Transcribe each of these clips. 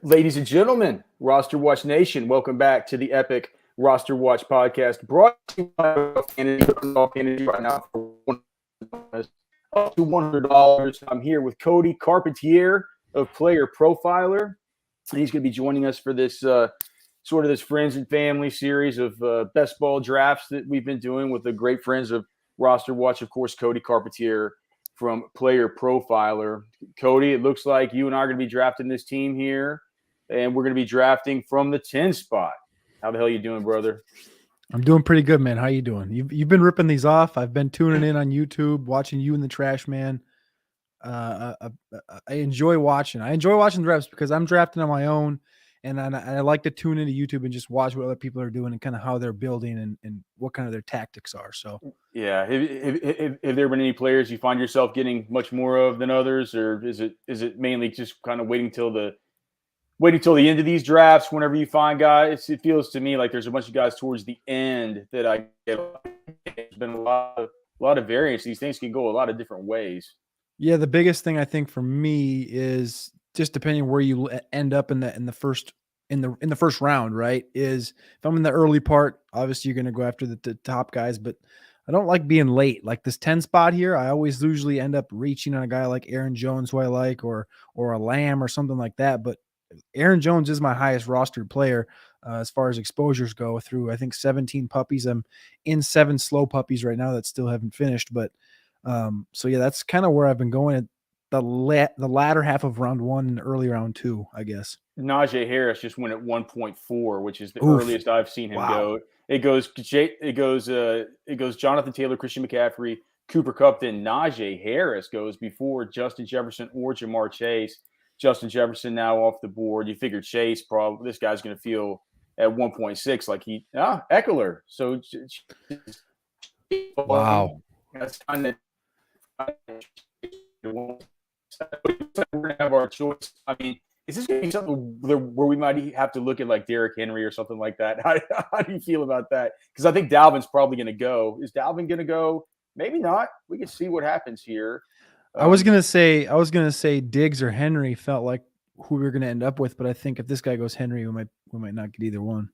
Ladies and gentlemen, RosterWatch Nation, welcome back to the epic RosterWatch podcast, brought to you by Fantasy right now for up to $100. I'm here with Cody Carpentier of Player Profiler. He's going to be joining us for this sort of this friends and family series of best ball drafts that we've been doing with the great friends of RosterWatch, of course, Cody Carpentier from Player Profiler. Cody, it looks like you and I are going to be drafting this team here, and we're going to be drafting from the 10 spot. How the hell you doing, brother? I'm doing pretty good, man. How you doing? You've been ripping these off. I've been tuning in on YouTube, watching you and the Trash Man. I enjoy watching. I enjoy watching the drafts because I'm drafting on my own, and I like to tune into YouTube and just watch what other people are doing and kind of how they're building and what kind of their tactics are. So, yeah, have there been any players you find yourself getting much more of than others, or is it mainly just kind of waiting till the end of these drafts? Whenever you find guys, it feels to me like there's a bunch of guys towards the end that I get. There's been a lot of variance. These things can go a lot of different ways. Yeah, the biggest thing I think for me is just depending where you end up in the first round, right? Is if I'm in the early part, obviously you're going to go after the top guys, but I don't like being late. Like this 10 spot here, I always usually end up reaching on a guy like Aaron Jones, who I like, or a Lamb or something like that. But Aaron Jones is my highest rostered player as far as exposures go through, I think, 17 puppies. I'm in 7 slow puppies right now that still haven't finished, but so yeah, that's kind of where I've been going at the latter half of round 1 and early round 2, I guess. Najee Harris just went at 1.4, which is the earliest I've seen him go. It goes Jonathan Taylor, Christian McCaffrey, Cooper Kupp, then Najee Harris goes before Justin Jefferson or Jamar Chase. Justin Jefferson now off the board. You figure Chase this guy's going to feel at 1.6 like Eckler. So wow. That's kind of we're gonna have our choice. I mean, is this gonna be something where we might have to look at like Derrick Henry or something like that? How do you feel about that? Because I think Dalvin's probably gonna go. Is Dalvin gonna go? Maybe not. We can see what happens here. I was gonna say Diggs or Henry felt like who we were gonna end up with, but I think if this guy goes Henry, we might not get either one.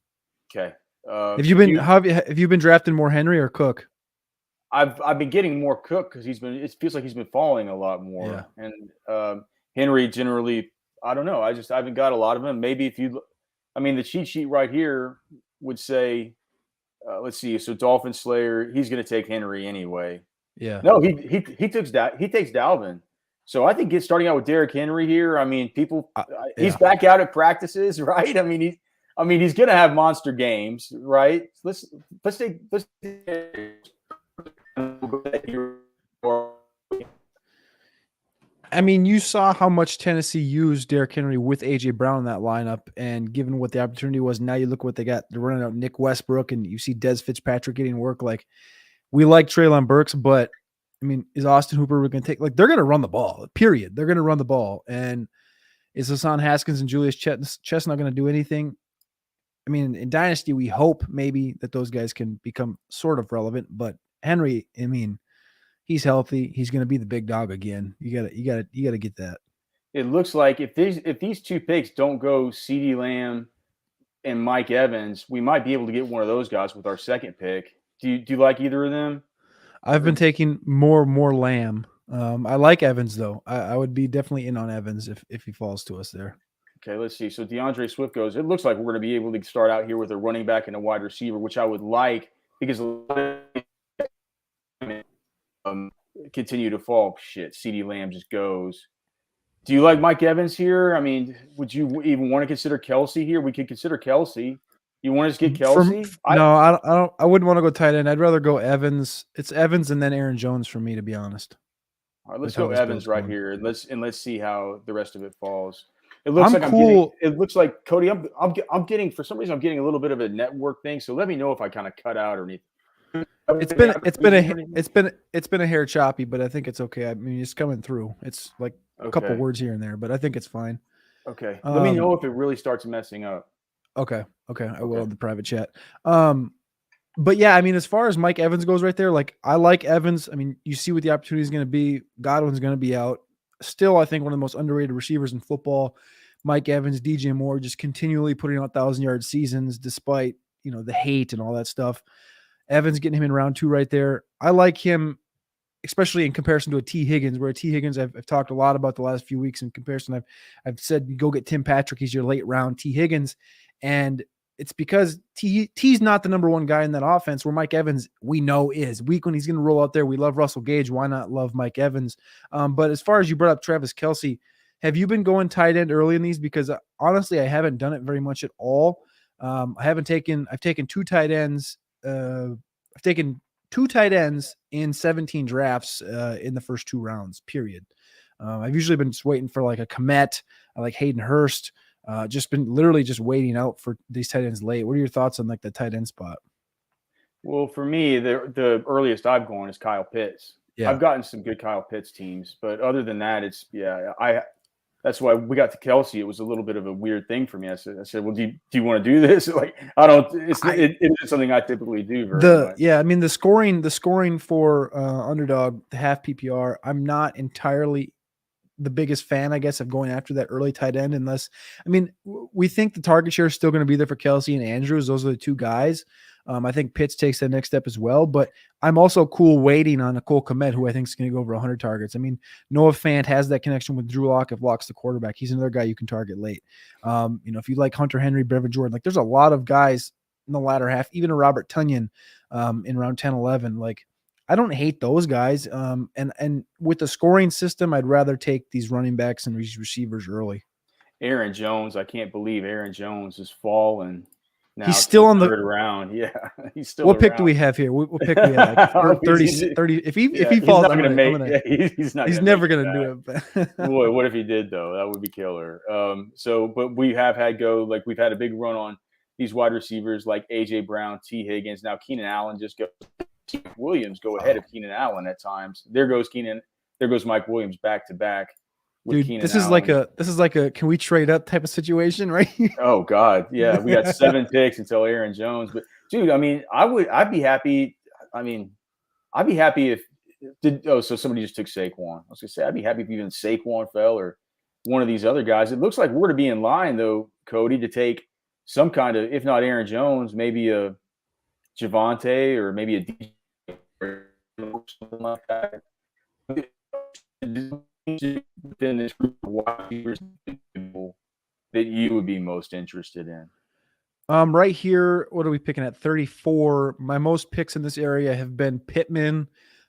Okay. Have you been drafting more Henry or Cook? I've been getting more Cook because it feels like he's been falling a lot more. Yeah. And Henry generally, I don't know. I haven't got a lot of him. Maybe the cheat sheet right here would say, let's see. So Dolphin Slayer, he's going to take Henry anyway. Yeah. No, he takes Dalvin. So I think starting out with Derrick Henry here. I mean, he's back out at practices, right? I mean, he's going to have monster games, right? Let's take. I mean, you saw how much Tennessee used Derrick Henry with A.J. Brown in that lineup, and given what the opportunity was, now you look what they got. They're running out Nick Westbrook, and you see Dez Fitzpatrick getting work. Like, we like Treylon Burks, but, I mean, is Austin Hooper going to take – like, they're going to run the ball, period. They're going to run the ball. And is Hassan Haskins and Julius Chestnut going to do anything? I mean, in Dynasty, we hope maybe that those guys can become sort of relevant, but Henry, I mean, he's healthy. He's going to be the big dog again. You got to get that. It looks like if these two picks don't go CeeDee Lamb and Mike Evans, we might be able to get one of those guys with our second pick. Do you like either of them? I've been taking more Lamb. I like Evans though. I would be definitely in on Evans if he falls to us there. Okay, let's see. So DeAndre Swift goes. It looks like we're going to be able to start out here with a running back and a wide receiver, which I would like because continue to fall. Shit, CeeDee Lamb just goes. Do you like Mike Evans here? I mean, would you even want to consider Kelsey here? We could consider Kelsey. You want to get Kelsey? I don't. I wouldn't want to go tight end. I'd rather go Evans. It's Evans and then Aaron Jones for me, to be honest. All right, let's go Evans right here, and let's see how the rest of it falls. It looks it looks like Cody. I'm getting, for some reason, I'm getting a little bit of a network thing. So let me know if I kind of cut out or anything. It's been a hair choppy, but I think it's okay. I mean, it's coming through. It's like a couple words here and there, but I think it's fine. Okay. Let me know if it really starts messing up. Okay. I will in the private chat. But yeah, I mean, as far as Mike Evans goes right there, like I like Evans. I mean, you see what the opportunity is going to be. Godwin's going to be out. Still, I think one of the most underrated receivers in football. Mike Evans, DJ Moore just continually putting out 1,000-yard seasons despite, the hate and all that stuff. Evans getting him in round 2 right there. I like him, especially in comparison to a T. Higgins, where a T. Higgins I've talked a lot about the last few weeks in comparison. I've said go get Tim Patrick. He's your late round T. Higgins. And it's because T's not the number one guy in that offense, where Mike Evans, we know, is. Week when he's going to roll out there, we love Russell Gage. Why not love Mike Evans? But as far as you brought up Travis Kelce, have you been going tight end early in these? Because honestly, I haven't done it very much at all. I've taken 2 tight ends. I've taken 2 tight ends in 17 drafts in the first 2 rounds, period. I've usually been just waiting for like a Komet, like Hayden Hurst, just been literally just waiting out for these tight ends late. What are your thoughts on like the tight end spot? Well, for me, the earliest I've gone is Kyle Pitts. Yeah. I've gotten some good Kyle Pitts teams, but other than that, that's why we got to Kelce. It was a little bit of a weird thing for me. I said, well, do you want to do this? Like, it isn't something I typically do very much. Yeah. I mean, the scoring for Underdog, the half PPR, I'm not entirely the biggest fan, I guess, of going after that early tight end we think the target share is still going to be there for Kelce and Andrews. Those are the 2 guys. I think Pitts takes that next step as well, but I'm also cool waiting on Nicole Komet, who I think is going to go over 100 targets. I mean, Noah Fant has that connection with Drew Lock if Lock's the quarterback. He's another guy you can target late. If you like Hunter Henry, Brevin Jordan, like there's a lot of guys in the latter half, even a Robert Tonyan in round 10, 11. Like, I don't hate those guys. And with the scoring system, I'd rather take these running backs and these receivers early. Aaron Jones, I can't believe Aaron Jones has fallen. Now he's still on the 3rd round. Yeah, he's still. What pick do we have here? What pick do we have? Like 30. If he falls, he's never going to do it. Boy, what if he did though? That would be killer. But we have had we've had a big run on these wide receivers like AJ Brown, T. Higgins. Now Keenan Allen just goes. Williams go ahead of Keenan Allen at times. There goes Keenan. There goes Mike Williams back to back. Dude, this is like a can we trade up type of situation, right? Oh God, yeah. We got 7 picks until Aaron Jones. But dude, I mean, I'd be happy. I mean, I'd be happy if so somebody just took Saquon. I was gonna say I'd be happy if even Saquon fell or one of these other guys. It looks like we're to be in line though, Cody, to take some kind of, if not Aaron Jones, maybe a Javonte or maybe a DJ or something like that. Within this group of wide receivers that you would be most interested in? Right here, what are we picking at? 34. My most picks in this area have been Pittman.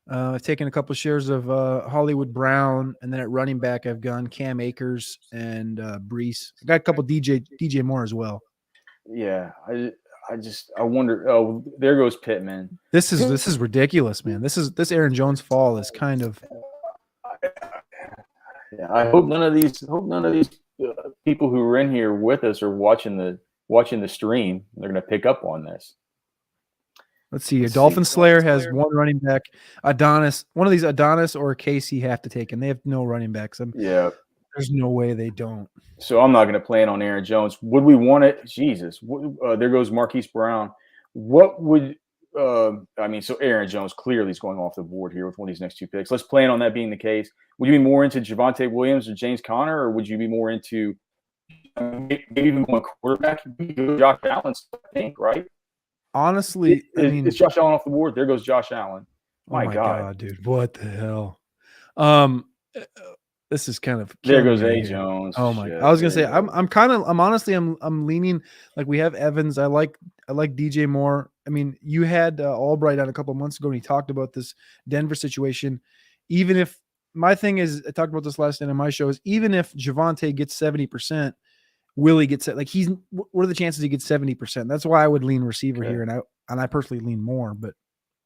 I've taken a couple of shares of Hollywood Brown, and then at running back, I've gone Cam Akers and Brees. I got a couple DJ Moore as well. Yeah, I wonder. Oh, there goes Pittman. This is ridiculous, man. This Aaron Jones fall is kind of. Yeah, I hope none of these people who are in here with us are watching the stream. They're going to pick up on this. Let's see. Dolphin Slayer has 1 running back. Adonis, one of these Adonis or Casey have to take, and they have no running backs. Yeah, there's no way they don't. So I'm not going to plan on Aaron Jones. Would we want it? Jesus, there goes Marquise Brown. What would so Aaron Jones clearly is going off the board here with one of these next 2 picks. Let's plan on that being the case. Would you be more into Javonte Williams or James Conner, or would you be more into maybe even going quarterback? Josh Allen, I think, right? Honestly, is Josh Allen off the board? There goes Josh Allen. My God, dude, what the hell? This is kind of there goes A. Jones. Oh my! I was gonna say I'm leaning like we have Evans. I like DJ Moore. I mean, you had Albright on a couple of months ago, and he talked about this Denver situation. Even if my thing is, I talked about this last night on my show, is even if Javonte gets 70%, Willie gets it. Like what are the chances he gets 70%? That's why I would lean receiver here, and I personally lean Moore. But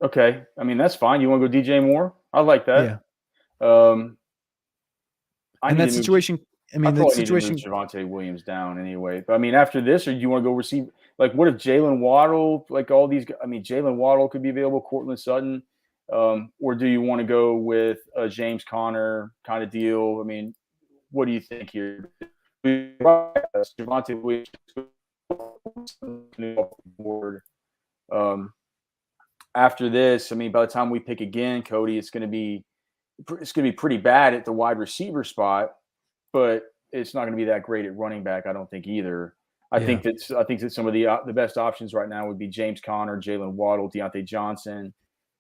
okay, I mean that's fine. You want to go DJ Moore? I like that. Yeah. And that situation, the situation, Javonte Williams down anyway. But I mean, after this, or do you want to go receive? Like, what if Jalen Waddle? Like all these, Jalen Waddle could be available. Cortland Sutton, or do you want to go with a James Conner kind of deal? I mean, what do you think here? Javonte Williams board. After this, by the time we pick again, Cody, it's going to be pretty bad at the wide receiver spot, but it's not going to be that great at running back. I don't think either. I think that some of the best options right now would be James Conner, Jalen Waddle, Deontay Johnson,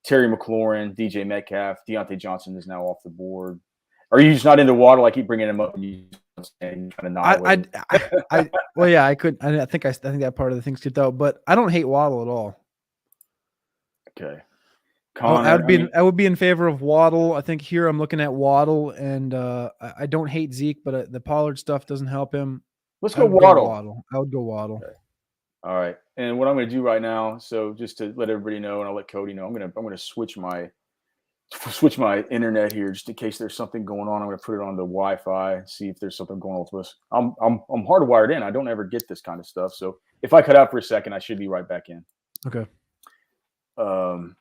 Terry McLaurin, DJ Metcalf. Deontay Johnson is now off the board. Are you just not into Waddle? I keep bringing him up and you kind of annihilate. Well, yeah, I could. I think that part of the thing skipped out, but I don't hate Waddle at all. Okay. Connor, I would be in favor of Waddle. I think here I'm looking at Waddle, and I don't hate Zeke, but the Pollard stuff doesn't help him. Let's go Waddle. I would go Waddle. Okay. All right. And what I'm going to do right now, so just to let everybody know, and I'll let Cody know, I'm going to switch my internet here just in case there's something going on. I'm going to put it on the Wi-Fi and see if there's something going on with this. I'm hardwired in. I don't ever get this kind of stuff. So if I cut out for a second, I should be right back in. Okay. Am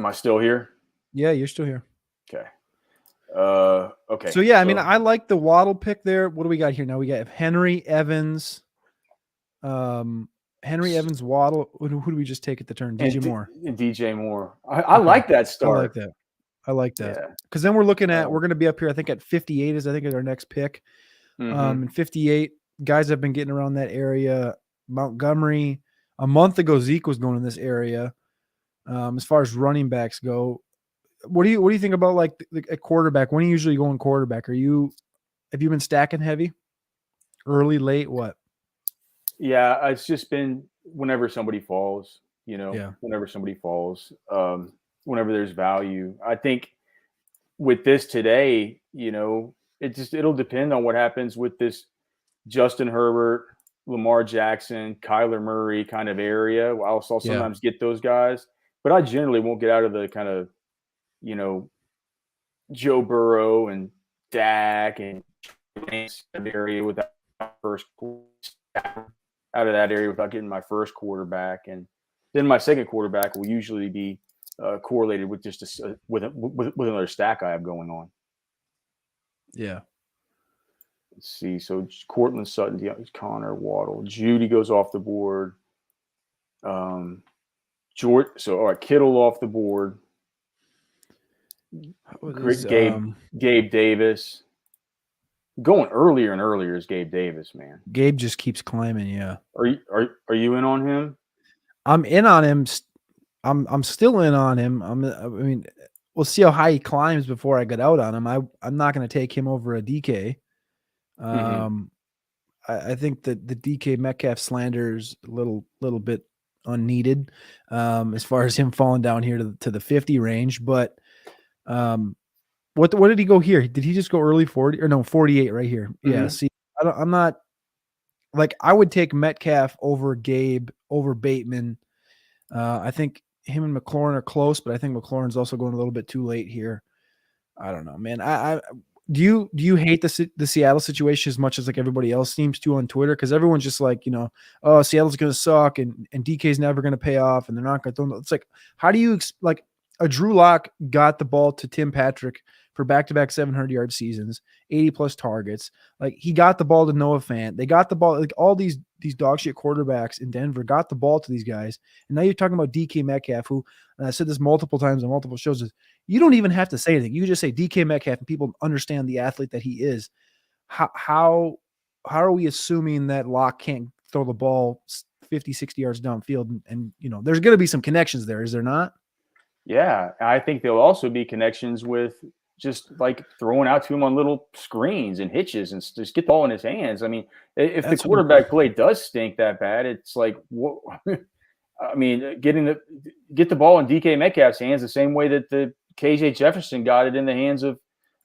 I still here? Yeah, you're still here. Okay. Okay. So yeah, I mean, I like the Waddle pick there. What do we got here now? We got Henry Evans, Waddle. Who do we just take at the turn? DJ Moore. DJ Moore. I like that start. I like that. Because then we're looking at we're going to be up here. I think at 58 is our next pick. And 58 guys have been getting around that area. Montgomery. A month ago, Zeke was going in this area. As far as running backs go, what do you think about like a quarterback? When are you usually going quarterback? Have you been stacking heavy, early, late, what? Yeah, it's just been whenever somebody falls, whenever somebody falls, whenever there's value. I think with this today, it'll depend on what happens with this Justin Herbert, Lamar Jackson, Kyler Murray kind of area. I'll sometimes get those guys, but I generally won't get out of the kind of, Joe Burrow and Dak and area without first out of that area without getting my first quarterback, and then my second quarterback will usually be correlated with just with another stack I have going on. Yeah. Let's see. So Cortland Sutton, Connor, Waddle, Judy goes off the board. George. So all right, Kittle off the board. Gabe Davis. Going earlier and earlier is Gabe Davis, man. Gabe just keeps climbing. Yeah. Are you in on him? I'm in on him. I'm still in on him. I mean, we'll see how high he climbs before I get out on him. I'm not going to take him over a DK. I think that the DK Metcalf slander is a little bit unneeded as far as him falling down here to the 50 range. But what did he go here? Did he just go early 40 or no 48 right here? Yeah. See, I'm not like I would take Metcalf over Gabe over Bateman. I think him and McLaurin are close, but I think McLaurin's also going a little bit too late here. I don't know, man. Do you hate the Seattle situation as much as like everybody else seems to on Twitter? Because everyone's just like, oh, Seattle's going to suck and DK's never going to pay off and they're not going to. It's like, how do you like a Drew Lock got the ball to Tim Patrick for back-to-back 700-yard seasons, 80-plus targets. Like he got the ball to Noah Fant. They got the ball. Like all these dog shit quarterbacks in Denver got the ball to these guys. And now you're talking about DK Metcalf, who, and I said this multiple times on multiple shows, is you don't even have to say anything. You just say DK Metcalf and people understand the athlete that he is. How are we assuming that Locke can't throw the ball 50, 60 yards downfield? And there's going to be some connections there. Is there not? Yeah. I think there'll also be connections with just like throwing out to him on little screens and hitches and just get the ball in his hands. I mean, if the quarterback play does stink that bad, it's like, what? I mean, get the ball in DK Metcalf's hands the same way that the KJ Jefferson got it in the hands of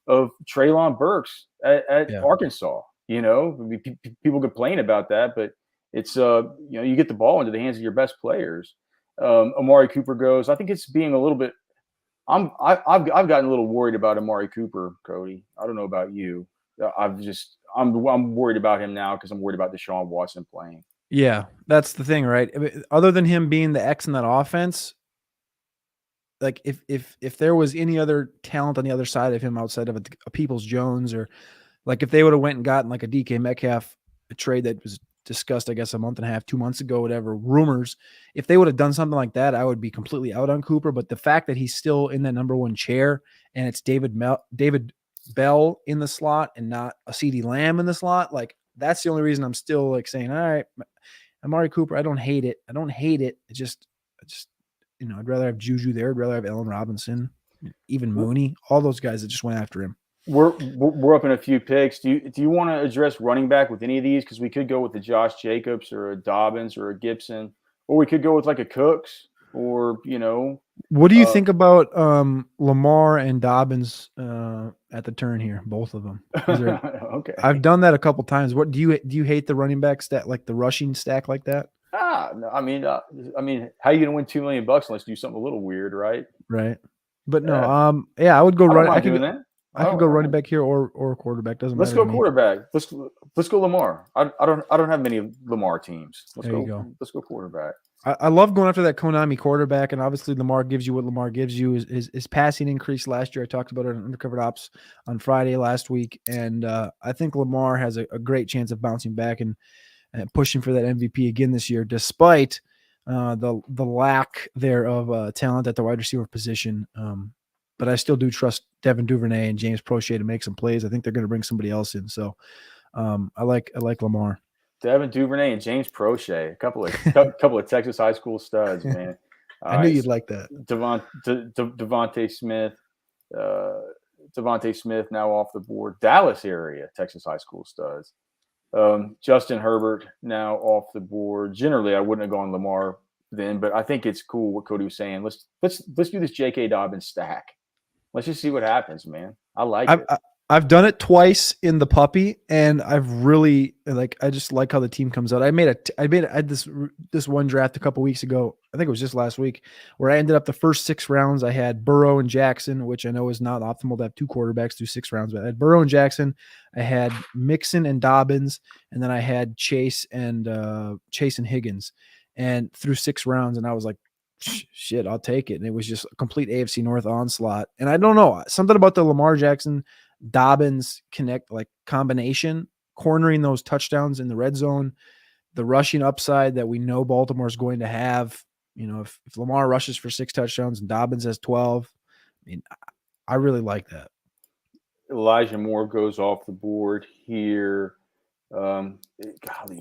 Treylon Burks at Arkansas. People complain about that, but it's you get the ball into the hands of your best players. Omari Cooper goes. I think it's being a little bit. I've gotten a little worried about Omari Cooper, Cody. I don't know about you. I'm worried about him now because I'm worried about Deshaun Watson playing. Yeah, that's the thing, right? I mean, other than him being the X in that offense, like if there was any other talent on the other side of him outside of a Peoples-Jones, or like if they would have went and gotten like a DK Metcalf, a trade that was discussed, I guess, a month and a half, 2 months ago, whatever, rumors, if they would have done something like that, I would be completely out on Cooper. But the fact that he's still in that number one chair and it's David Bell in the slot and not a CeeDee Lamb in the slot, like that's the only reason I'm still like saying, all right, Omari Cooper, I don't hate it. It's just, I'd rather have Juju there. I'd rather have Allen Robinson, even Mooney, all those guys that just went after him. We're up in a few picks. Do you want to address running back with any of these? Because we could go with the Josh Jacobs or a Dobbins or a Gibson, or we could go with like a Cooks or What do you think about Lamar and Dobbins at the turn here? Both of them. Okay. I've done that a couple times. What do you hate the running back stack, like the rushing stack like that? No, I mean, how are you gonna win $2 million unless you do something a little weird, right? Right. But no, I would go run. I could go running back here or quarterback. Doesn't matter. Let's go quarterback. Let's go Lamar. I don't have many Lamar teams. Let's go quarterback. I love going after that Konami quarterback, and obviously Lamar gives you what Lamar gives you. Is passing increase last year. I talked about it on Undercovered Ops on Friday last week, and I think Lamar has a great chance of bouncing back and pushing for that MVP again this year, despite the lack there of talent at the wide receiver position. But I still do trust Devin Duvernay and James Prochet to make some plays. I think they're going to bring somebody else in. So I like Lamar. Devin Duvernay and James Prochet, a couple of Texas high school studs, man. I knew you'd like that. Devontae Smith now off the board. Dallas area Texas high school studs. Justin Herbert now off the board. Generally, I wouldn't have gone Lamar then, but I think it's cool what Cody was saying. Let's do this J.K. Dobbins stack. Let's just see what happens, man. I like it. I've done it twice in the puppy, and I've really I just like how the team comes out. I had this one draft a couple weeks ago. I think it was just last week, where I ended up the first 6 rounds. I had Burrow and Jackson, which I know is not optimal to have 2 quarterbacks through 6 rounds, but I had Burrow and Jackson. I had Mixon and Dobbins, and then I had Chase and Higgins, and through 6 rounds, and I was like, shit, I'll take it. And it was just a complete AFC North onslaught. And I don't know, something about the Lamar Jackson Dobbins combination, cornering those touchdowns in the red zone, the rushing upside that we know Baltimore is going to have. If Lamar rushes for 6 touchdowns and Dobbins has 12, I mean, I really like that. Elijah Moore goes off the board here. Golly,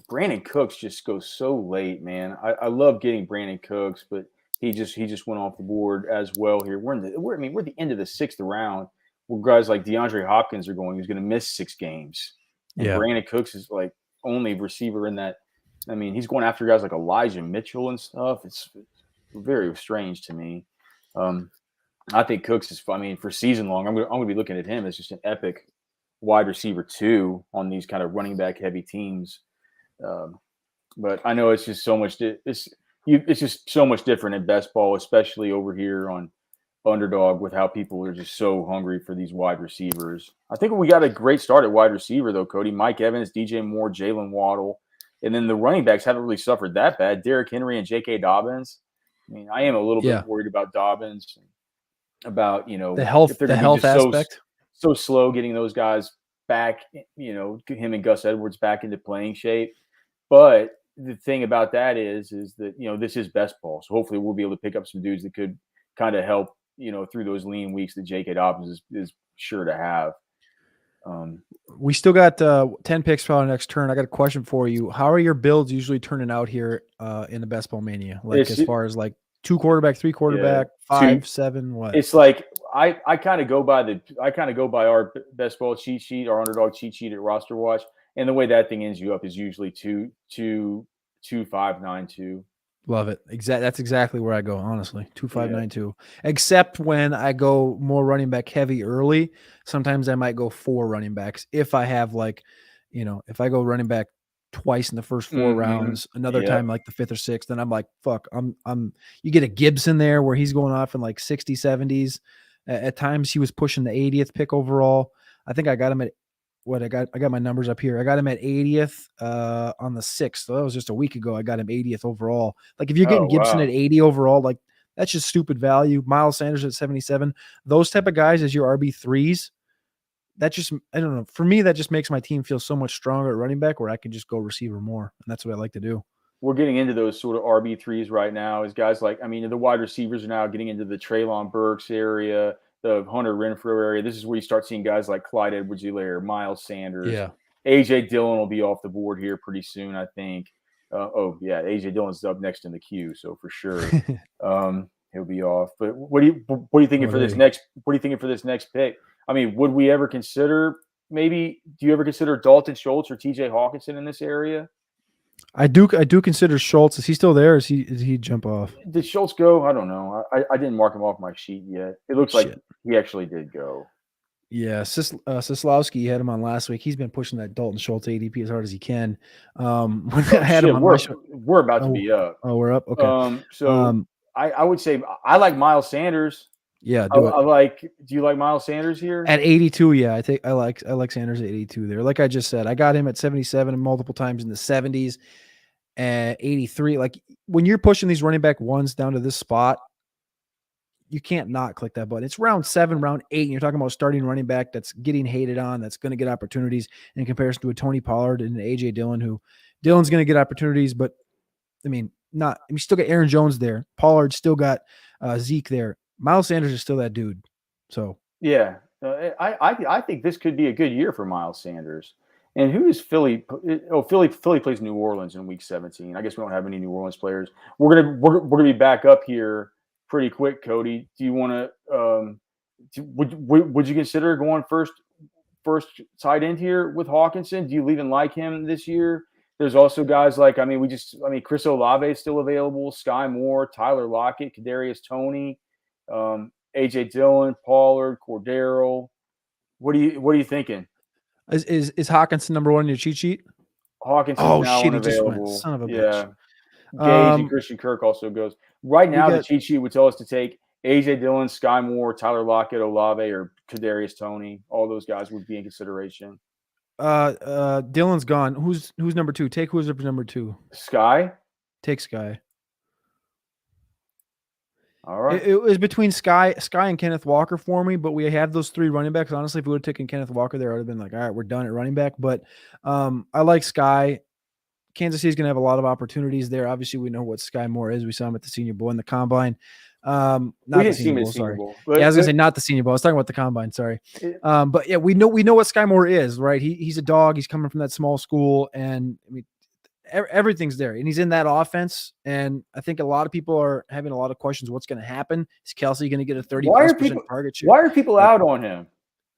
Brandon Cooks just goes so late, man. I love getting Brandon Cooks, but he just went off the board as well here. We're the end of the 6th round. Where guys like DeAndre Hopkins are going, who's going to miss 6 games. And Brandon Cooks is like only receiver in that. I mean, he's going after guys like Elijah Mitchell and stuff. It's very strange to me. I think Cooks is, for season long, I'm going to be looking at him as just an epic wide receiver 2 on these kind of running back heavy teams. But I know it's just so much. It's just so much different in best ball, especially over here on Underdog, with how people are just so hungry for these wide receivers. I think we got a great start at wide receiver, though, Cody. Mike Evans, DJ Moore, Jalen Waddle. And then the running backs haven't really suffered that bad. Derrick Henry and J.K. Dobbins. I mean, I am a little bit worried about Dobbins, about, the health aspect. So slow getting those guys back, him and Gus Edwards back into playing shape. But the thing about that is that, this is best ball. So hopefully we'll be able to pick up some dudes that could kind of help, through those lean weeks that J.K. Dobbins is sure to have. We still got 10 picks for our next turn. I got a question for you. How are your builds usually turning out here in the Best Ball Mania? As far as 2 quarterback, 3 quarterback, 5, 7, what? It's like I kind of go by our Best Ball cheat sheet, our Underdog cheat sheet at RosterWatch, and the way that thing ends you up is usually 2, 2, 2, 5, 9, 2. Love it. That's exactly where I go, honestly. 2-5-9-2. Except when I go more running back heavy early, sometimes I might go 4 running backs. If I have if I go running back twice in the first 4 rounds, another time like the 5th or 6th, then I'm like, fuck, you get a Gibson there where he's going off in 60s, 70s. At times he was pushing the 80th pick overall. I think I got him at I got my numbers up here. I got him at 80th on the 6th. So that was just a week ago. I got him 80th overall. If you're getting Gibson at 80 overall, that's just stupid value. Miles Sanders at 77. Those type of guys as your RB3s, that just, I don't know. For me, that just makes my team feel so much stronger at running back where I can just go receiver more. And that's what I like to do. We're getting into those sort of RB3s right now as guys the wide receivers are now getting into the Treylon Burks area, the Hunter Renfrow area. This is where you start seeing guys like Clyde Edwards-Helaire, Miles Sanders. Yeah. A.J. Dillon will be off the board here pretty soon, I think. A.J. Dillon's up next in the queue, so for sure he'll be off. But what are you thinking for this next? What are you thinking for this next pick? I mean, would we ever consider maybe? Do you ever consider Dalton Schultz or T.J. Hawkinson in this area? I do consider Schultz. Is he still there? Or is he jump off? Did Schultz go? I don't know. I didn't mark him off my sheet yet. It looks like he actually did go. Yeah, Sislowski had him on last week. He's been pushing that Dalton Schultz ADP as hard as he can. When I had him on we're about to be up. Oh, we're up. Okay. I would say I like Miles Sanders. Yeah, do you like Miles Sanders here? At 82, yeah. I think I like Sanders at 82 there. Like I just said, I got him at 77 and multiple times in the 70s and 83. Like when you're pushing these running back ones down to this spot, you can't not click that button. It's round 7, round 8, and you're talking about starting running back that's getting hated on, that's going to get opportunities in comparison to a Tony Pollard and an A.J. Dillon, who Dillon's going to get opportunities, but you still got Aaron Jones there. Pollard still got Zeke there. Miles Sanders is still that dude. So yeah, I think this could be a good year for Miles Sanders. And who is Philly? Philly plays New Orleans in Week 17. I guess we don't have any New Orleans players. We're gonna be back up here pretty quick, Cody. Do you want to? Would you consider going first tight end here with Hawkinson? Do you even like him this year? There's also guys like Chris Olave is still available. Skye Moore, Tyler Lockett, Kadarius Toney. A.J. Dillon, Pollard, Cordero. What are you thinking? Is Hawkinson number 1 in your cheat sheet? Hawkinson's now unavailable. Son of a bitch. Gage and Christian Kirk also goes. Right now, the cheat sheet would tell us to take A.J. Dillon, Skye Moore, Tyler Lockett, Olave, or Kadarius Toney. All those guys would be in consideration. Dillon's gone. Who's number 2? Take who's number 2. Skye? Take Skye. All right. It was between Skye and Kenneth Walker for me, but we had those 3 running backs. Honestly, if we would have taken Kenneth Walker there, I would have been like, all right, we're done at running back. But I like Skye. Kansas City's going to have a lot of opportunities there. Obviously, we know what Skye Moore is. We saw him at the Senior Bowl in the Combine. Not the Senior Bowl, sorry. Yeah, I was going to say not the Senior Bowl. I was talking about the Combine, sorry. But yeah, we know what Skye Moore is, right? He's a dog. He's coming from that small school, and everything's there, and he's in that offense. And I think a lot of people are having a lot of questions. What's going to happen? Is Kelsey going to get a 30% target share? Why are people out on him?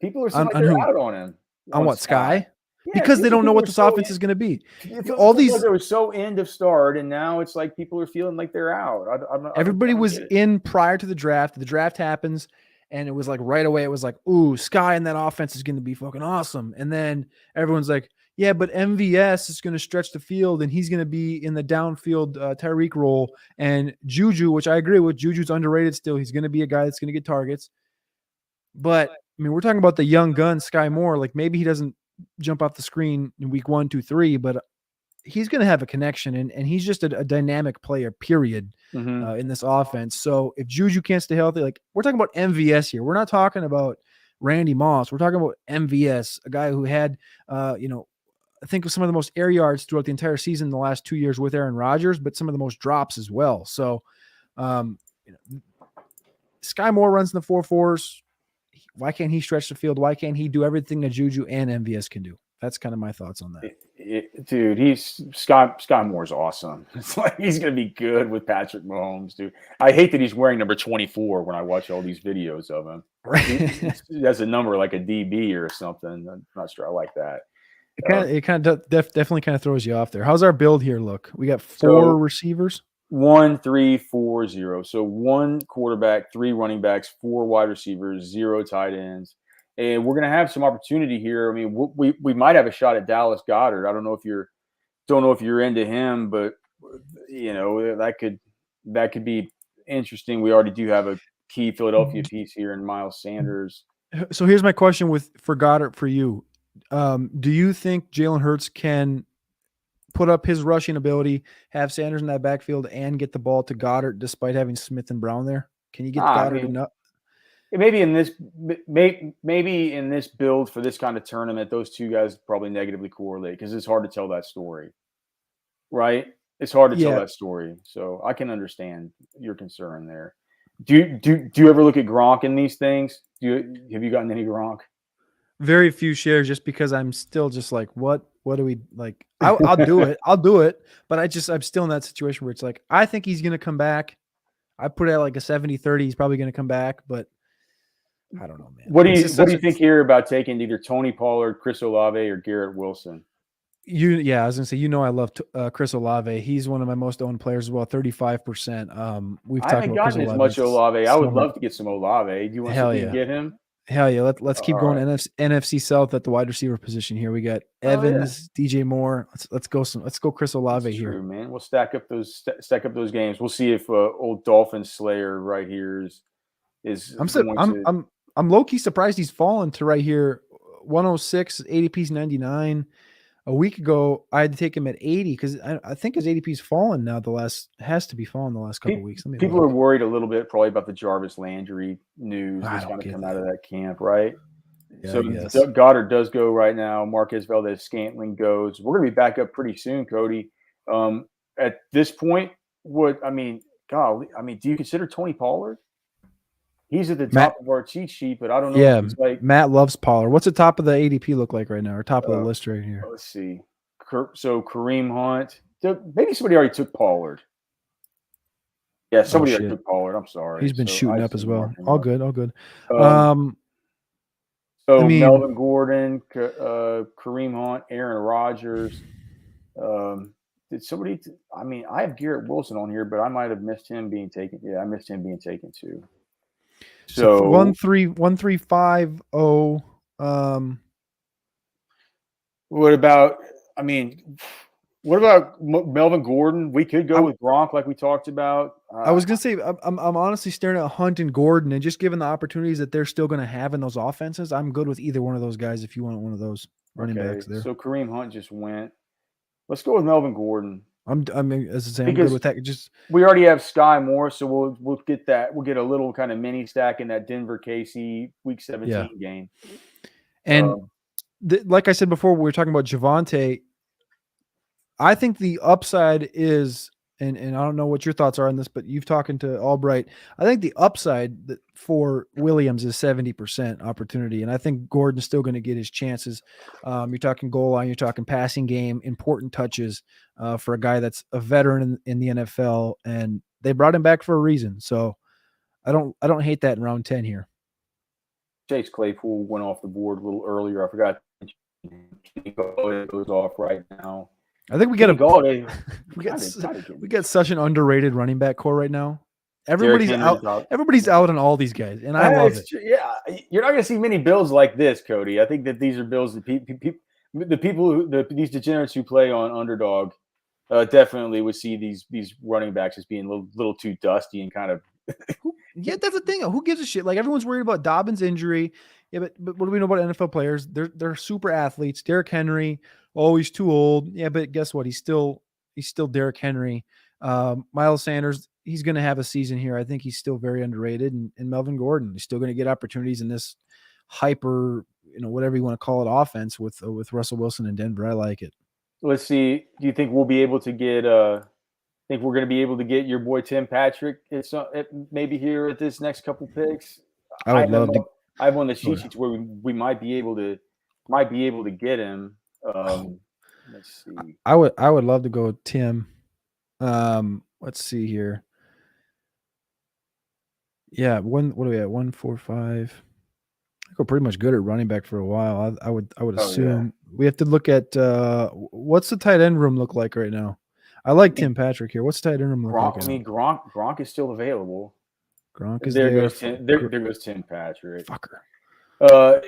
People are saying they're out on him. On what, Skye? Yeah, because they don't know what this offense is going to be. All these they were so end of start, and now it's like people are feeling like they're out. Everybody was in prior to the draft. The draft happens, and it was like right away. It was like, ooh, Skye and that offense is going to be fucking awesome. And then everyone's like, yeah, but MVS is going to stretch the field, and he's going to be in the downfield Tyreek role. And Juju, which I agree with, Juju's underrated still. He's going to be a guy that's going to get targets. But we're talking about the young gun, Skye Moore. Like maybe he doesn't jump off the screen in week 1, 2, 3, but he's going to have a connection, and he's just a dynamic player, period, in this offense. So if Juju can't stay healthy, like we're talking about MVS here. We're not talking about Randy Moss. We're talking about MVS, a guy who had, I think of some of the most air yards throughout the entire season in the last 2 years with Aaron Rodgers, but some of the most drops as well. So Skye Moore runs in the 4.4s. Why can't he stretch the field? Why can't he do everything that Juju and MVS can do? That's kind of my thoughts on that. Dude, Skye Moore's awesome. It's like he's going to be good with Patrick Mahomes, dude. I hate that he's wearing number 24 when I watch all these videos of him. Right. He has a number like a DB or something. I'm not sure I like that. It definitely kind of throws you off there. How's our build here look? We got 4 receivers. 1, 3, 4, 0. So 1 quarterback, 3 running backs, 4 wide receivers, 0 tight ends. And we're going to have some opportunity here. I mean, we might have a shot at Dallas Goedert. I don't know if you're into him, but that could be interesting. We already do have a key Philadelphia piece here in Miles Sanders. So here's my question for Goddard for you. Do you think Jalen Hurts can put up his rushing ability, have Sanders in that backfield, and get the ball to Goddard despite having Smith and Brown there? Can you get Goddard enough? Maybe in this build for this kind of tournament, those two guys probably negatively correlate because it's hard to tell that story, right? It's hard to tell that story. So I can understand your concern there. Do you ever look at Gronk in these things? Have you gotten any Gronk? Very few shares, just because I'm still just like, what do we like? I'll do it. I'll do it. But I'm still in that situation where it's like, I think he's going to come back. I put it at like a 70-30. He's probably going to come back, but I don't know, man. What do you think here about taking either Tony Pollard, Chris Olave, or Garrett Wilson? I was gonna say, I love Chris Olave. He's one of my most owned players as well, 35%. We've I talked haven't about Chris gotten as Olave. much Olave. I would love to get some Olave. Do you want to see if you can get him? Hell yeah. Let's keep going. Right. NFC South at the wide receiver position here. We got Evans, DJ Moore. Let's go Chris Olave here. True, man. We'll stack up those games. We'll see if old Dolphin Slayer right here is I'm low-key surprised he's fallen to right here. 106, ADP's 99. A week ago, I had to take him at 80 because I think his ADP's fallen now. Has to be fallen the last couple of weeks. People are worried a little bit probably about the Jarvis Landry news that's going to come out of that camp, right? Yeah, so Goddard does go right now. Marquez Valdez-Scantling goes. We're going to be back up pretty soon, Cody. At this point, do you consider Tony Pollard? He's at the top of our cheat sheet, but I don't know. Yeah, Matt loves Pollard. What's the top of the ADP look like right now, or top of the list right here? Let's see. So Kareem Hunt. Maybe somebody already took Pollard. Yeah, somebody already took Pollard. I'm sorry. He's been shooting up as well. All good. Melvin Gordon, Kareem Hunt, Aaron Rodgers. Did somebody? I have Garrett Wilson on here, but I might have missed him being taken. Yeah, I missed him being taken too. So 1350. What about Melvin Gordon? We could go with Gronk like we talked about. I was gonna say I'm honestly staring at Hunt and Gordon, and just given the opportunities that they're still gonna have in those offenses, I'm good with either one of those guys if you want one of those running backs there. So Kareem Hunt just went. Let's go with Melvin Gordon. I'm good with that. We already have Skye Moore, so we'll get that. We'll get a little kind of mini stack in that Denver KC Week 17 game. And like I said before, we were talking about Javonte. I think the upside is, and I don't know what your thoughts are on this, but you've talking to Albright. I think the upside for Williams is 70% opportunity, and I think Gordon's still going to get his chances. You're talking goal line, you're talking passing game, important touches for a guy that's a veteran in the NFL, and they brought him back for a reason. So I don't hate that in round 10 here. Chase Claypool went off the board a little earlier. I forgot. It goes off right now. I think we got such an underrated running back core right now. Everybody's out on all these guys, and I love it. Yeah, you're not going to see many builds like this, Cody. I think that these are builds that these degenerates who play on Underdog definitely would see these running backs as being a little too dusty and kind of. Yeah, that's the thing. Who gives a shit? Like, everyone's worried about Dobbins' injury. Yeah, but what do we know about NFL players? They're super athletes. Derrick Henry, he's too old. Yeah, but guess what? He's still Derrick Henry. Miles Sanders, he's going to have a season here. I think he's still very underrated. And Melvin Gordon, he's still going to get opportunities in this hyper, whatever you want to call it, offense with Russell Wilson in Denver. I like it. Let's see. Do you think we'll be able to get think we're going to be able to get your boy Tim Patrick maybe here at this next couple picks? I would love to. I have one of the cheat sheets where we might be able to get him. Let's see. I would love to go with Tim. Let's see here. Yeah, what are we at? 145. We're pretty much good at running back for a while. I would assume we have to look at what's the tight end room look like right now. I like Tim Patrick here. What's the tight end room look like? Gronk is still available. Gronk is there. There goes Tim Patrick. Fucker.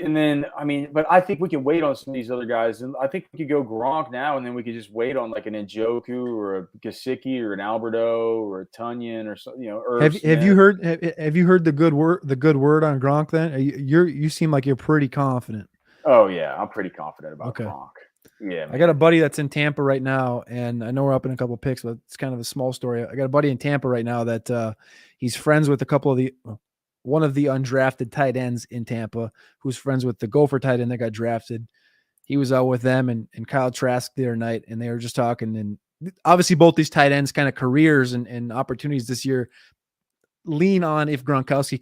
And then, but I think we can wait on some of these other guys. And I think we could go Gronk now, and then we could just wait on like an Njoku or a Gesicki or an Alberto or a Tunyon or something. Have you heard the good word on Gronk? Then you seem like you're pretty confident. Oh yeah, I'm pretty confident about Gronk. Yeah, man. I got a buddy that's in Tampa right now, and I know we're up in a couple of picks, but it's kind of a small story. I got a buddy in Tampa right now that he's friends with one of the undrafted tight ends in Tampa, who's friends with the Gopher tight end that got drafted. He was out with them and Kyle Trask the other night, and they were just talking. And obviously both these tight ends kind of careers and opportunities this year lean on if Gronkowski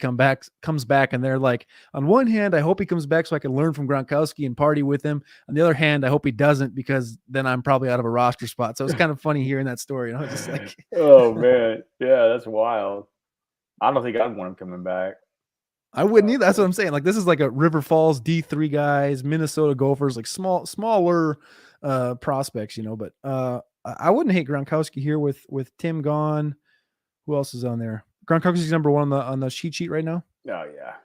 comes back, and they're like, on one hand, I hope he comes back so I can learn from Gronkowski and party with him. On the other hand, I hope he doesn't, because then I'm probably out of a roster spot. So it's kind of funny hearing that story. You know, just like, oh man, yeah, that's wild. I don't think I'd want him coming back. I wouldn't either. That's what I'm saying. Like, this is like a River Falls D3 guys, Minnesota Gophers, like smaller prospects, you know. But I wouldn't hate Gronkowski here with Tim gone. Who else is on there? Gronkowski's number one on the cheat sheet right now. Oh yeah,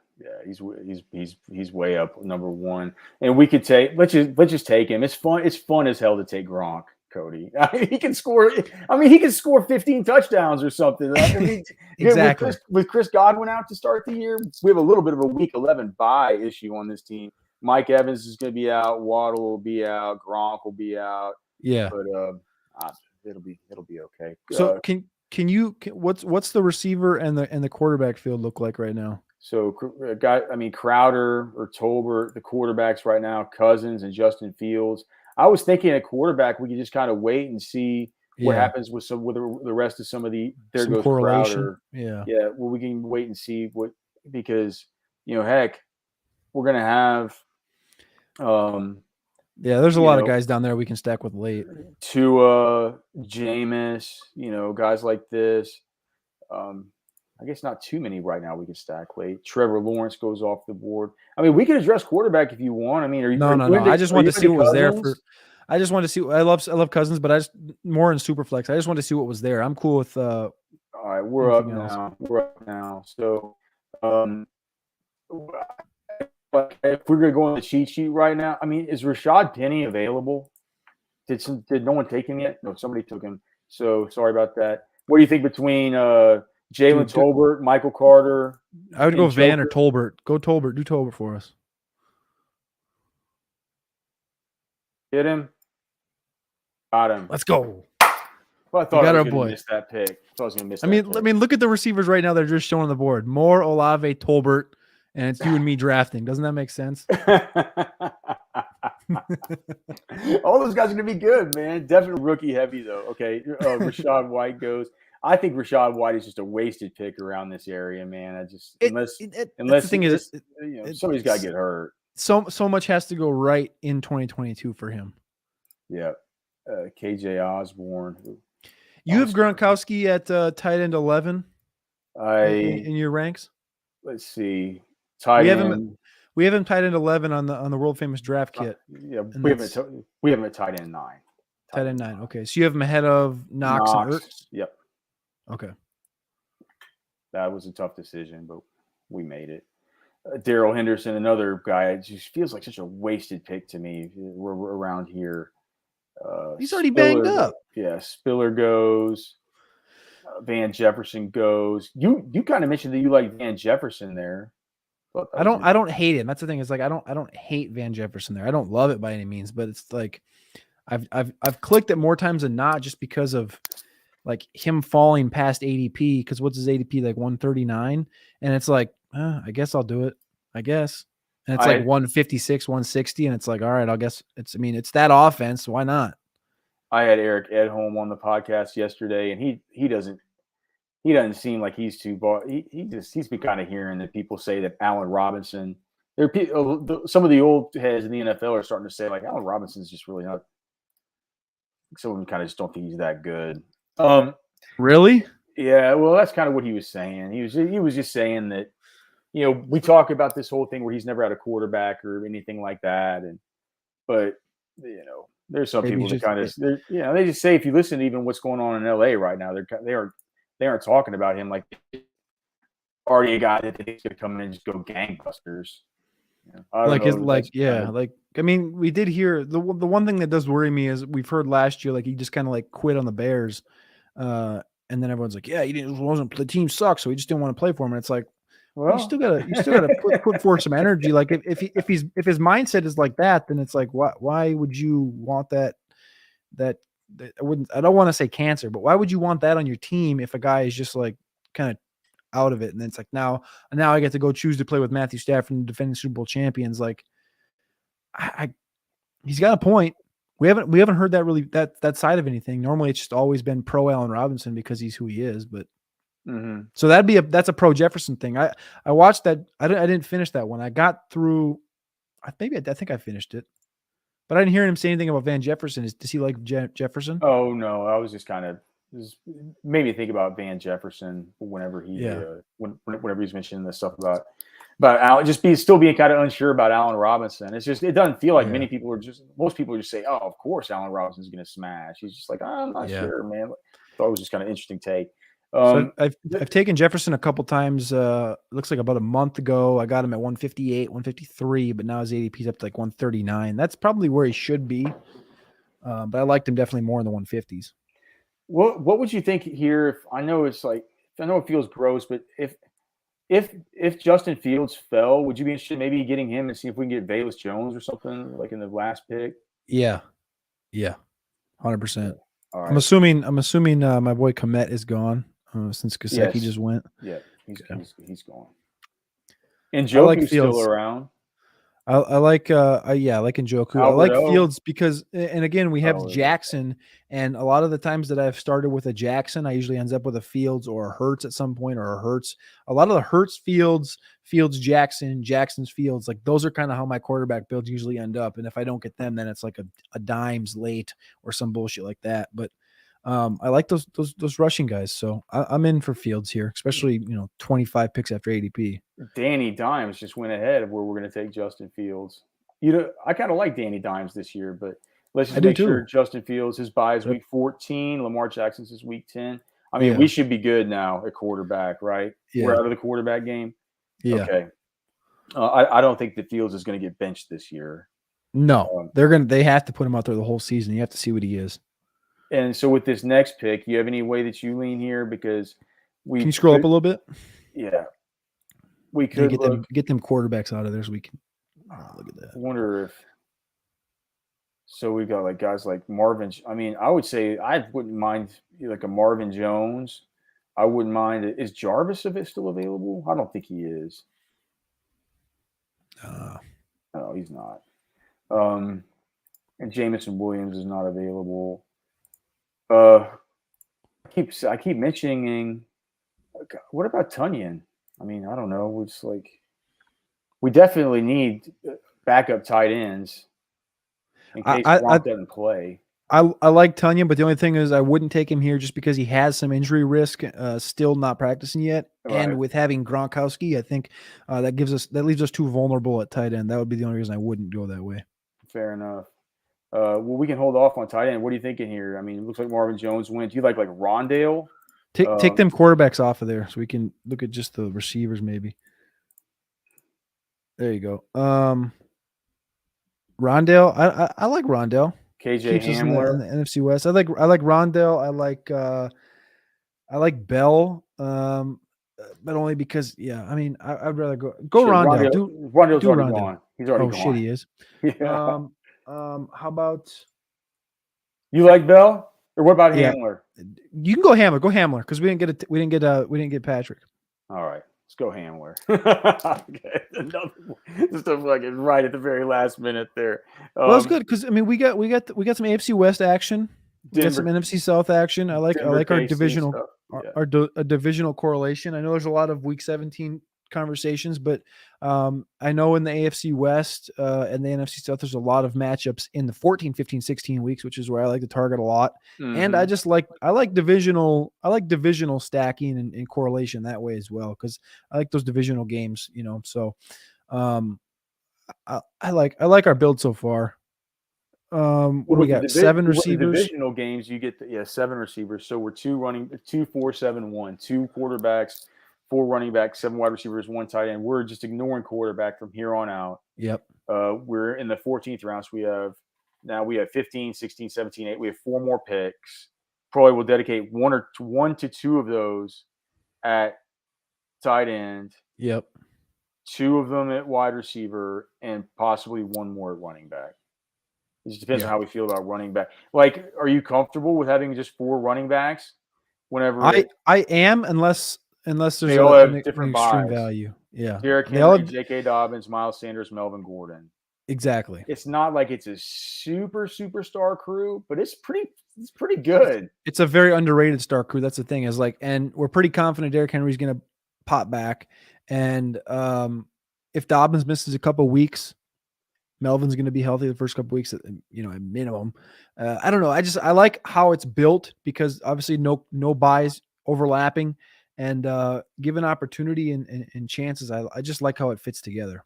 he's way up number one, and we could take let's just take him. It's fun as hell to take Gronk, Cody. I mean, he can score. I mean, he can score 15 touchdowns or something. I mean, exactly. With Chris Godwin out to start the year, we have a little bit of a week 11 bye issue on this team. Mike Evans is going to be out. Waddle will be out. Gronk will be out. Yeah, but it'll be okay. So what's the receiver and the quarterback field look like right now? So, Crowder or Tolbert, the quarterbacks right now, Cousins and Justin Fields. I was thinking at quarterback, we could just kind of wait and see what happens with the rest of some of the. There goes correlation. Crowder. Yeah. Well, we can wait and see because heck, we're gonna have. There's a lot of guys down there we can stack with late. Tua, Jameis, guys like this. I guess not too many right now we can stack late. Trevor Lawrence goes off the board. I mean, we can address quarterback if you want. I mean, are you? No. I just wanted to see what was there for. I just wanted to see. I love Cousins, but I just more in Superflex. I just wanted to see what was there. I'm cool with. All right, we're up now. So, if we're gonna go on the cheat sheet right now, I mean, is Rashad Penny available? Did no one take him yet? No, somebody took him. So sorry about that. What do you think between Jalen Tolbert, Michael Carter? I would go Van or Tolbert. Go Tolbert. Do Tolbert for us. Hit him. Got him. Let's go. Well, I thought I was going to miss that pick. I thought I was going to miss that pick. I mean, look at the receivers right now. They're just showing on the board. Moore, Olave, Tolbert, and it's you and me drafting. Doesn't that make sense? All those guys are going to be good, man. Definitely rookie heavy, though. Okay, Rashad White goes. I think Rashad White is just a wasted pick around this area, man. Unless the thing is, somebody's got to get hurt. So much has to go right in 2022 for him. Yeah, KJ Osborne. You have Gronkowski at tight end 11. In your ranks. Let's see, tight end. We have him tight end 11 on the world famous draft kit. We have him at tight end 9. Tight end 9. Okay, so you have him ahead of Knox. And Ertz? Yep. Okay. That was a tough decision, but we made it. Daryl Henderson, another guy, it just feels like such a wasted pick to me. We're around here. He's already banged up. Yeah, Spiller goes. Van Jefferson goes. You kind of mentioned that you like Van Jefferson there. I don't hate him. That's the thing. It's like I don't hate Van Jefferson there. I don't love it by any means, but it's like I've clicked it more times than not just because of like him falling past ADP. Because what's his ADP, like 139? And it's like, I guess I'll do it. I guess. And it's like 156, 160, and it's like, all right, I guess it's that offense. Why not? I had Eric Edholm on the podcast yesterday, and he doesn't seem like he's too bought. He's been kind of hearing that people say that Allen Robinson. Some of the old heads in the NFL are starting to say like Allen Robinson's just really not. Some of them kind of just don't think he's that good. Really? Yeah. Well, that's kind of what he was saying. He was just saying that. We talk about this whole thing where he's never had a quarterback or anything like that, but there's some people that kind of they just say if you listen to even what's going on in LA right now, they aren't talking about him like already a guy that they think is going to come in and just go gangbusters. I mean, we did hear the one thing that does worry me is we've heard last year like he just kind of like quit on the Bears, and then everyone's like, yeah, the team sucks, so he just didn't want to play for him, and it's like. Well, you still gotta put forth some energy. Like if his mindset is like that, then it's like why would you want that? I don't want to say cancer, but why would you want that on your team if a guy is just like kind of out of it? And then it's like now I get to go choose to play with Matthew Stafford and defending Super Bowl champions. Like he's got a point. We haven't heard that really that side of anything. Normally it's just always been pro Allen Robinson because he's who he is, but Mm-hmm. So that's a pro Jefferson thing. I watched that. I didn't finish that one. I got through. I think I finished it, but I didn't hear him say anything about Van Jefferson. Does he like Jefferson? Oh no, I was just kind of made me think about Van Jefferson whenever whenever he's mentioning this stuff about Allen, still being kind of unsure about Allen Robinson. It's just, it doesn't feel like most people just say, oh, of course Allen Robinson's going to smash. He's just like, oh, I'm not sure, man. So it was just kind of interesting take. So I've taken Jefferson a couple times. Looks like about a month ago. I got him at 158, 153, but now his ADP's up to like 139. That's probably where he should be. But I liked him definitely more in the 150s. What would you think here? I know it feels gross, but if Justin Fields fell, would you be interested in maybe getting him and see if we can get Velus Jones or something like in the last pick? Yeah, 100%. All right. I'm assuming my boy Komet is gone since Gesicki just went. Yeah, he's gone. And Njoku's still around. I like Njoku. I like Fields because, and again, we have Jackson, and a lot of the times that I've started with a Jackson, I usually ends up with a Fields or a Hurts at some point, or a Hurts. A lot of the Hurts, Fields, Jackson, Jackson's Fields, like those are kind of how my quarterback builds usually end up. And if I don't get them, then it's like a dimes late or some bullshit like that. But I like those rushing guys, so I'm in for Fields here, especially 25 picks after ADP. Danny Dimes just went ahead of where we're going to take Justin Fields. I kind of like Danny Dimes this year, but let's just make sure Justin Fields, his bye is week 14. Lamar Jackson's is week 10. I mean, we should be good now at quarterback, right? Yeah. We're out of the quarterback game. Yeah. Okay. I don't think that Fields is going to get benched this year. No, they have to put him out there the whole season. You have to see what he is. And so with this next pick, you have any way that you lean here? Because can you scroll up a little bit? Yeah. We could get them quarterbacks out of there so we can look at that. I wonder if so we got like guys like Marvin. I mean, I would say I wouldn't mind like a Marvin Jones. I wouldn't mind. Is Jarvis still available? I don't think he is. No, he's not. And Jamison Williams is not available. I keep mentioning. What about Tunyon? I mean, I don't know. It's like we definitely need backup tight ends in case Gronk doesn't play. I like Tunyon, but the only thing is I wouldn't take him here just because he has some injury risk, still not practicing yet. Right. And with having Gronkowski, I think that leaves us too vulnerable at tight end. That would be the only reason I wouldn't go that way. Fair enough. Well, we can hold off on tight end. What are you thinking here? I mean, it looks like Marvin Jones wins. Do you like Rondale? Take them quarterbacks off of there so we can look at just the receivers maybe. There you go. Rondale, I like Rondale. KJ Hamler in the NFC West. I like Rondale. I like Bell. But only because I mean I'd rather go Rondale. Rondale's already gone. He's already gone. Shit, he is. Yeah. How about you like Bell? Or what about Hamler? You can go Hamler. Go Hamler because we didn't get Patrick. All right, let's go Hamler. Okay, just like right at the very last minute there. Well, it's good because I mean we got some AFC West action. We got some NFC South action. I like our divisional our divisional correlation. I know there's a lot of Week 17 conversations, but I know in the AFC West and the NFC South, there's a lot of matchups in the 14, 15, 16 weeks, which is where I like to target a lot. Mm-hmm. And I like divisional stacking and correlation that way as well, because I like those divisional games, So I like our build so far. What do we got? 7 receivers. Divisional games, you get 7 receivers. So we're 2, 4, 7, 1, 2 quarterbacks, 4 running backs, 7 wide receivers, 1 tight end. We're just ignoring quarterback from here on out. Yep. We're in the 14th round. So we have 15, 16, 17, 8. We have 4 more picks. Probably will dedicate 1 to 2 of those at tight end. Yep. 2 of them at wide receiver, and possibly 1 more at running back. It just depends on how we feel about running back. Like, are you comfortable with having just 4 running backs? Whenever I am, unless there's they all have different extreme buys. value. Yeah. Derrick Henry, J.K. Dobbins, Miles Sanders, Melvin Gordon. Exactly. It's not like it's a superstar crew, but it's pretty good. It's a very underrated star crew. That's the thing is like, and we're pretty confident Derrick Henry's going to pop back. And if Dobbins misses a couple weeks, Melvin's going to be healthy the first couple weeks, at minimum. I don't know. I like how it's built because obviously no buys overlapping and given opportunity and chances. I just like how it fits together.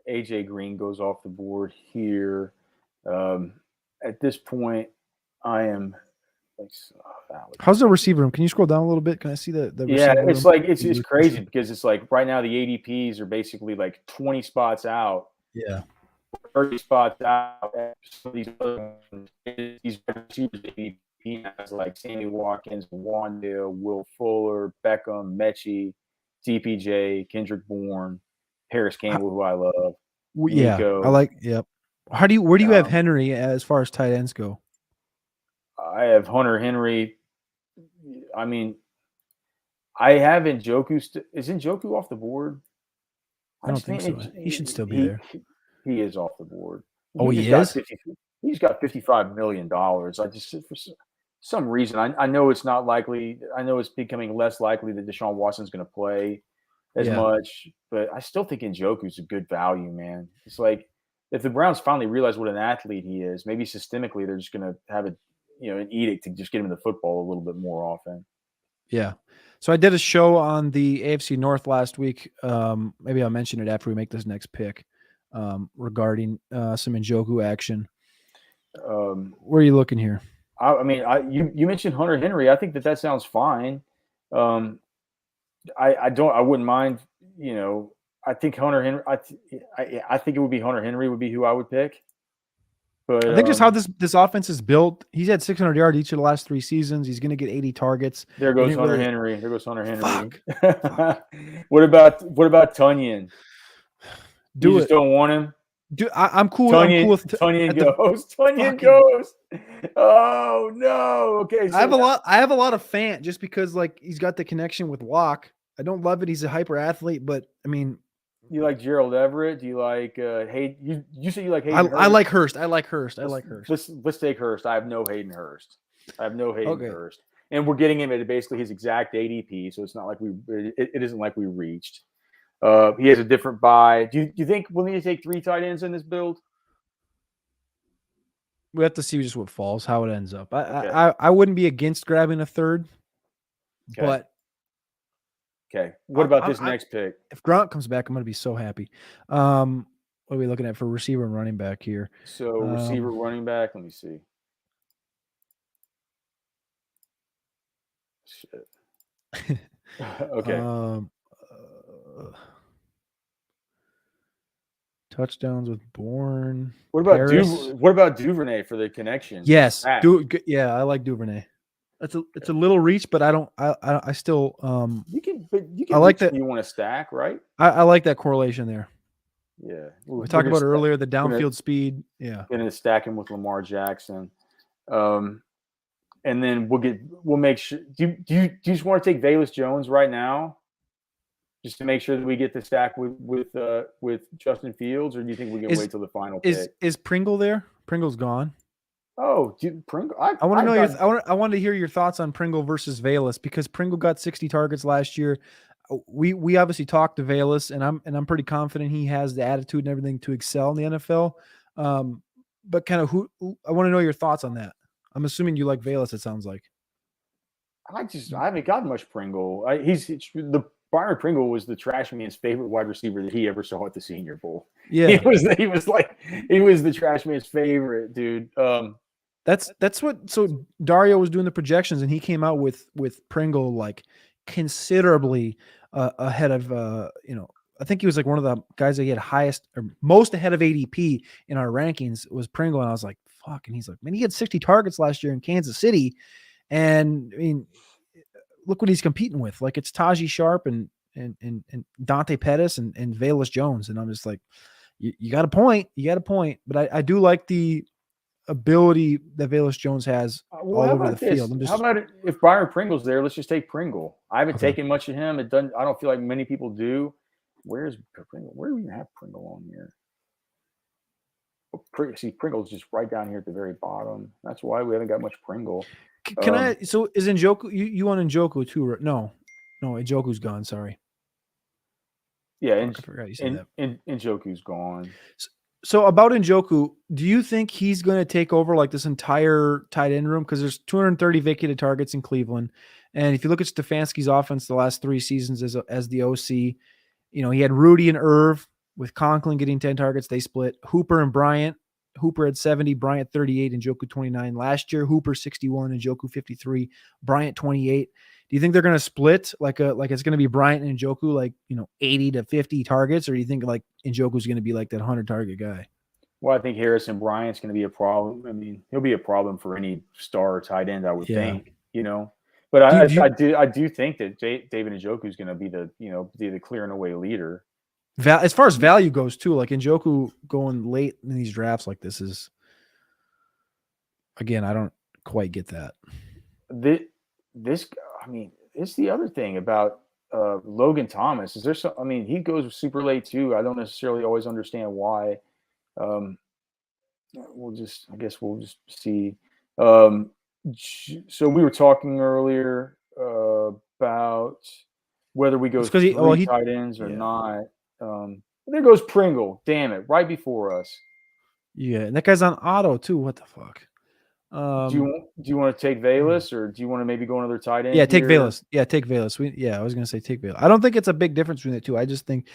AJ Green goes off the board here. At this point, I am. How's the receiver room? Can you scroll down a little bit? Can I see the yeah, receiver it's room? like it's crazy because it's like right now the ADPs are basically like 20 spots out. Yeah. 30 spots out. These receivers ADP has like Sammy Watkins, Wandale, Will Fuller, Beckham, Mechie, DPJ, Kendrick Bourne, Harris Campbell, who I love. Yeah, Nico. I like. Yep. Where do you have Henry as far as tight ends go? I have Hunter Henry. I mean, I have Njoku. Is Njoku off the board? I don't think so. He should still be there. He is off the board. He is? He's got $55 million. I just, for some reason, I know it's not likely. I know it's becoming less likely that Deshaun Watson's going to play as much, but I still think Njoku's a good value, man. It's like if the Browns finally realize what an athlete he is, maybe systemically they're just going to have an edict to just get him the football a little bit more often. Yeah. So I did a show on the AFC North last week. Maybe I'll mention it after we make this next pick regarding some Njoku action. Where are you looking here? You mentioned Hunter Henry. I think that sounds fine. I wouldn't mind. I think Hunter Henry. I think it would be Hunter Henry would be who I would pick. But I think just how this offense is built, he's had 600 yards each of the last 3 seasons. He's going to get 80 targets. There goes Hunter Henry. Fuck. What about Tunyon? You just don't want him? Dude, I'm cool. Tunyon goes. Tunyon goes. Oh no. Okay. So I have a lot of fan just because like he's got the connection with Locke. I don't love it. He's a hyper athlete, but I mean, you like Gerald Everett? Do you like Hayden? You said you like Hayden Hurst? I like Hurst. Let's take Hurst. I have no Hayden Hurst. Hurst. And we're getting him at basically his exact ADP, so it's not like it isn't like we reached. He has a different buy. Do you think we'll need to take 3 tight ends in this build? We have to see just what falls, how it ends up. I wouldn't be against grabbing a third, but okay. What about this next pick? If Gronk comes back, I'm going to be so happy. What are we looking at for receiver and running back here? So receiver, running back. Let me see. Shit. Okay. Touchdowns with Bourne. What about Duvernay for the connection? Yes. I like Duvernay. It's a little reach, but I still you can I like that you want to stack, right? I like that correlation there. Yeah. We talked about earlier, the downfield speed. Yeah. Going to stack him with Lamar Jackson. And then we'll make sure. Do you just want to take Velus Jones right now? Just to make sure that we get the stack with Justin Fields, or do you think we can wait till the final pick? Is Pringle there? Pringle's gone. Oh, dude, Pringle! I want to know I want to hear your thoughts on Pringle versus Velus because Pringle got 60 targets last year. We obviously talked to Velus, and I'm pretty confident he has the attitude and everything to excel in the NFL. But kind of I want to know your thoughts on that. I'm assuming you like Velus. It sounds like. I haven't gotten much Pringle. Byron Pringle was the trash man's favorite wide receiver that he ever saw at the Senior Bowl. Yeah, he was the trash man's favorite dude. That's what. So Dario was doing the projections, and he came out with Pringle like considerably ahead of I think he was like one of the guys that he had highest or most ahead of ADP in our rankings was Pringle, and I was like, fuck. And he's like, man, he had 60 targets last year in Kansas City, and I mean, look what he's competing with. Like it's Taji Sharp and Dante Pettis and Velus Jones. And I'm just like, you got a point. But I do like the ability that Velus Jones has all over the field. How about if Byron Pringle's there? Let's just take Pringle. I haven't taken much of him. I don't feel like many people do. Where's Pringle? Where do we have Pringle on here? See, Pringle's just right down here at the very bottom. That's why we haven't got much Pringle. Can I? So is Njoku? You want Njoku too? Right? No, Njoku's gone. Sorry. Yeah, I forgot you said that. Njoku's gone. So about Njoku, do you think he's going to take over like this entire tight end room? Because there's 230 vacated targets in Cleveland, and if you look at Stefanski's offense the last 3 seasons as the OC, he had Rudy and Irv with Conklin getting 10 targets. They split. Hooper and Bryant. Hooper had 70, Bryant 38, and Njoku 29. Last year, Hooper 61 and Njoku 53, Bryant 28. Do you think they're going to split like it's going to be Bryant and Njoku 80 to 50 targets, or do you think like Njoku's going to be like that 100 target guy? Well, I think Harrison Bryant's going to be a problem. I mean, he'll be a problem for any star tight end, I would think. But I do think that David Njoku is going to be the clear and away leader. As far as value goes too, like Njoku going late in these drafts like this is, again, I don't quite get that. It's the other thing about Logan Thomas. Is there some? I mean, he goes super late too. I don't necessarily always understand why. We'll just see. So we were talking earlier about whether we go three tight ends or not. There goes Pringle. Damn it! Right before us. Yeah, and that guy's on auto too. What the fuck? Do you want to take Velus, or do you want to maybe go another tight end? Yeah, take Velus. Yeah, take Velus. I was gonna say take Velus. I don't think it's a big difference between the two. I just think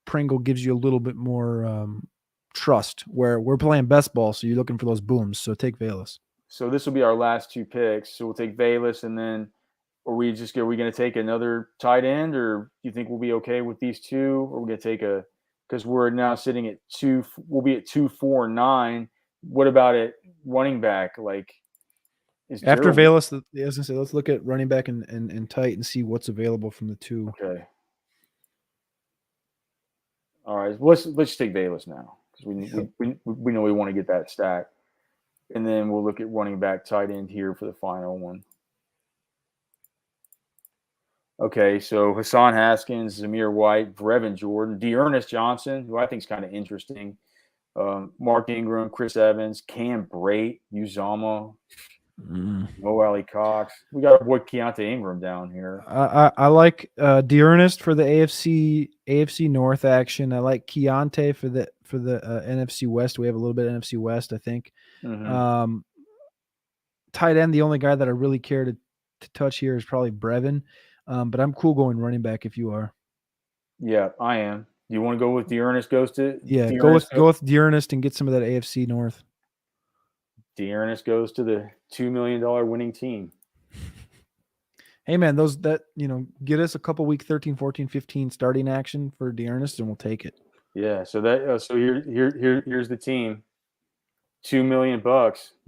Pringle gives you a little bit more trust. Where we're playing best ball, so you're looking for those booms. So take Velus. So this will be our last 2 picks. So we'll take Velus, and then are we going to take another tight end, or do you think we'll be okay with these 2? Or we're going to take because we're now sitting at 2. We'll be at 2, 4, 9. What about it running back? Like after Velus, I was going to say let's look at running back and tight and see what's available from the 2. Okay. All right. Let's take Velus now because we know we want to get that stack, and then we'll look at running back, tight end here for the final one. Okay, so Hassan Haskins, Zamir White, Brevin Jordan, Dearness Johnson, who I think is kind of interesting. Mark Ingram, Chris Evans, Cam Brate, Uzama, Mo Ali Cox. We got our boy Keontae Ingram down here. I like Dearness for the AFC North action. I like Keontae for the NFC West. We have a little bit of NFC West, I think. Mm-hmm. Tight end, the only guy that I really care to touch here is probably Brevin. But I'm cool going running back if you are. Yeah, I am. Do you want to go with Dearness goes to? Yeah, go with Dearness and get some of that AFC North. Dearness goes to the $2 million winning team. Hey man, get us a couple week 13, 14, 15 starting action for Dearness and we'll take it. Yeah, so here's the team. $2 million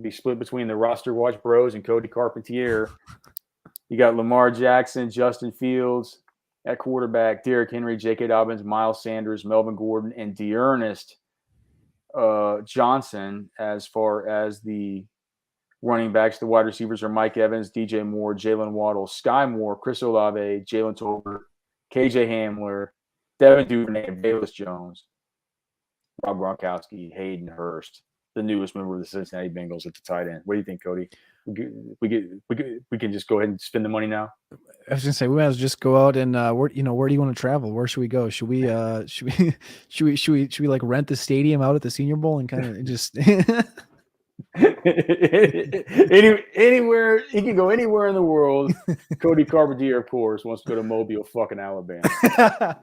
be split between the RosterWatch Bros and Cody Carpentier. You got Lamar Jackson, Justin Fields at quarterback, Derrick Henry, J.K. Dobbins, Miles Sanders, Melvin Gordon, and Dearness Johnson. As far as the running backs, the wide receivers are Mike Evans, DJ Moore, Jalen Waddle, Skye Moore, Chris Olave, Jalen Tolbert, KJ Hamler, Devin Duvernay, and Velus Jones, Rob Gronkowski, Hayden Hurst, the newest member of the Cincinnati Bengals at the tight end. What do you think, Cody? We can just go ahead and spend the money now. I was gonna say we might as well just go out and where do you want to travel? Where should we go? Should we like rent the stadium out at the Senior Bowl and kind of just anywhere he can go anywhere in the world. Cody Carpentier, of course, wants to go to Mobile, fucking Alabama.